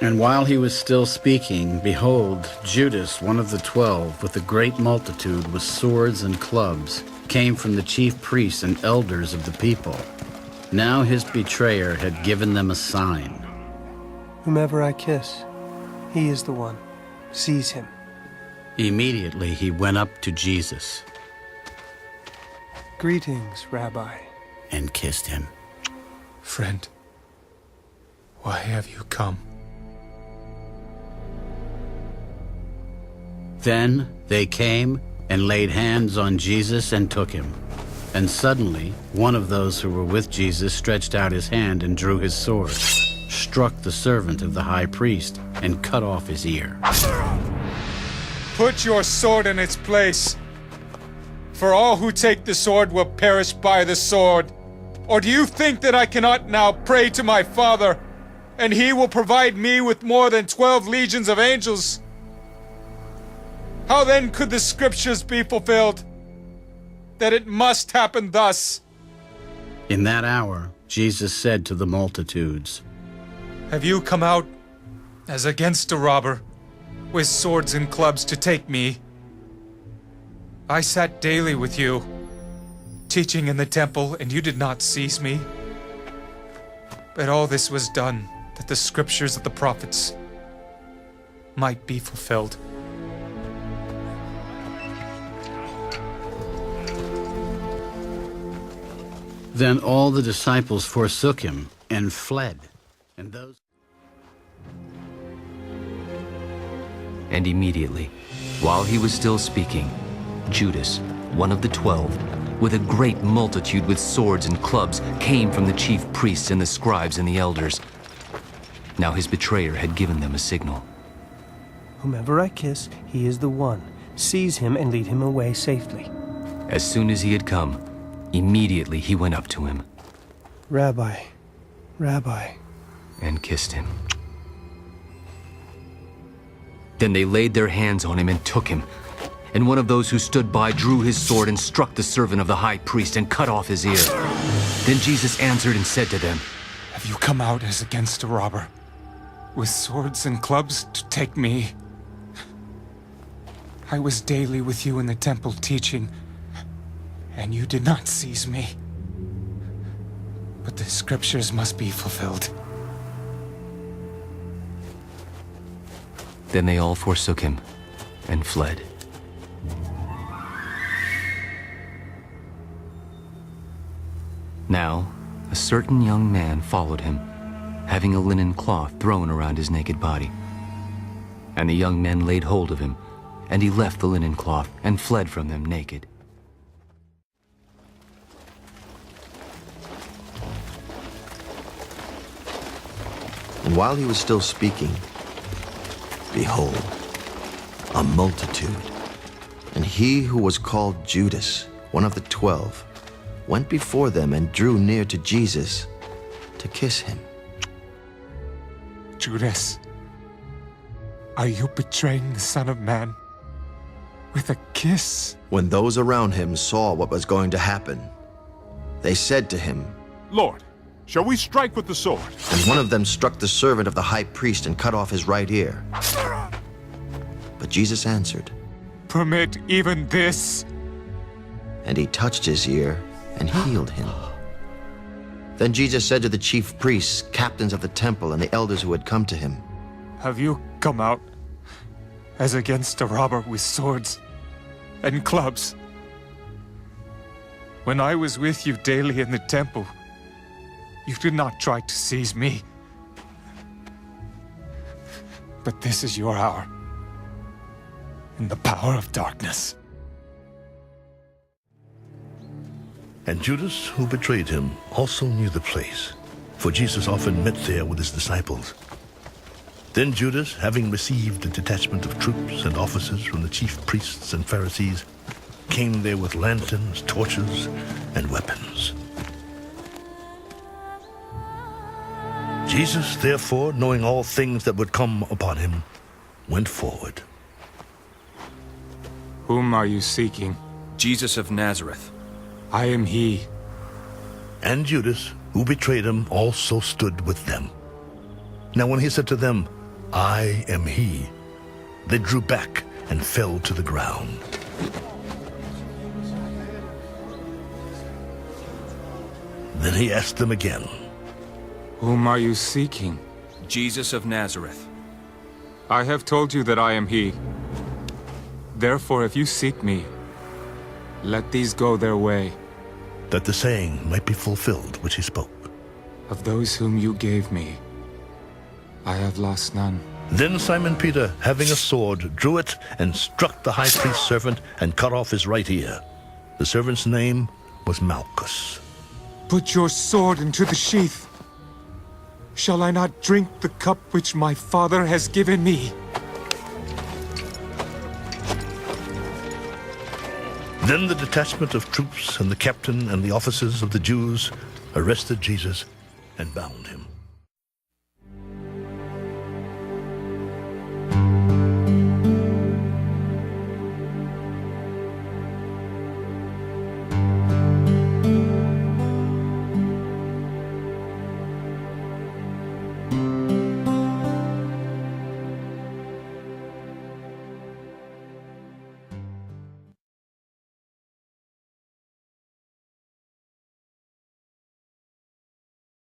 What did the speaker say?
And while he was still speaking, behold, Judas, one of the 12, with a great multitude with swords and clubs, came from the chief priests and elders of the people. Now his betrayer had given them a sign. Whomever I kiss, he is the one. Seize him. Immediately he went up to Jesus Greetings, Rabbi. and kissed him. Friend, why have you come? Then they came and laid hands on Jesus and took him. And suddenly, one of those who were with Jesus stretched out his hand and drew his sword, struck the servant of the high priest, and cut off his ear. Put your sword in its place, for all who take the sword will perish by the sword. Or do you think that I cannot now pray to my Father, and he will provide me with more than 12 legions of angels? How then could the scriptures be fulfilled, that it must happen thus? In that hour, Jesus said to the multitudes, Have you come out as against a robber, with swords and clubs to take me? I sat daily with you, teaching in the temple, and you did not seize me. But all this was done, that the scriptures of the prophets might be fulfilled. Then all the disciples forsook him and fled. And immediately, while he was still speaking, Judas, one of the 12, with a great multitude with swords and clubs, came from the chief priests and the scribes and the elders. Now his betrayer had given them a signal. Whomever I kiss, he is the one. Seize him and lead him away safely. As soon as he had come, immediately he went up to him. Rabbi, Rabbi. And kissed him. Then they laid their hands on him and took him. And one of those who stood by drew his sword and struck the servant of the high priest and cut off his ear. Then Jesus answered and said to them, Have you come out as against a robber, with swords and clubs to take me? I was daily with you in the temple teaching, and you did not seize me. But the scriptures must be fulfilled. Then they all forsook him and fled. Now, a certain young man followed him, having a linen cloth thrown around his naked body. And the young men laid hold of him, and he left the linen cloth and fled from them naked. And while he was still speaking, behold, a multitude, and he who was called Judas, one of the 12, went before them and drew near to Jesus to kiss him. Judas, are you betraying the Son of Man with a kiss? When those around him saw what was going to happen, they said to him, Lord, shall we strike with the sword? And one of them struck the servant of the high priest and cut off his right ear. But Jesus answered, Permit even this? And he touched his ear and healed him. Then Jesus said to the chief priests, captains of the temple, and the elders who had come to him, Have you come out as against a robber with swords and clubs? When I was with you daily in the temple, you did not try to seize me. But this is your hour, in the power of darkness. And Judas, who betrayed him, also knew the place, for Jesus often met there with his disciples. Then Judas, having received a detachment of troops and officers from the chief priests and Pharisees, came there with lanterns, torches, and weapons. Jesus, therefore, knowing all things that would come upon him, went forward. Whom are you seeking? Jesus of Nazareth. I am he. And Judas, who betrayed him, also stood with them. Now when he said to them, "I am he," they drew back and fell to the ground. Then he asked them again, Whom are you seeking? Jesus of Nazareth. I have told you that I am he. Therefore, if you seek me, let these go their way. that the saying might be fulfilled which he spoke. Of those whom you gave me, I have lost none. Then Simon Peter, having a sword, drew it and struck the high priest's servant and cut off his right ear. The servant's name was Malchus. Put your sword into the sheath. Shall I not drink the cup which my father has given me? Then the detachment of troops and the captain and the officers of the Jews arrested Jesus and bound him.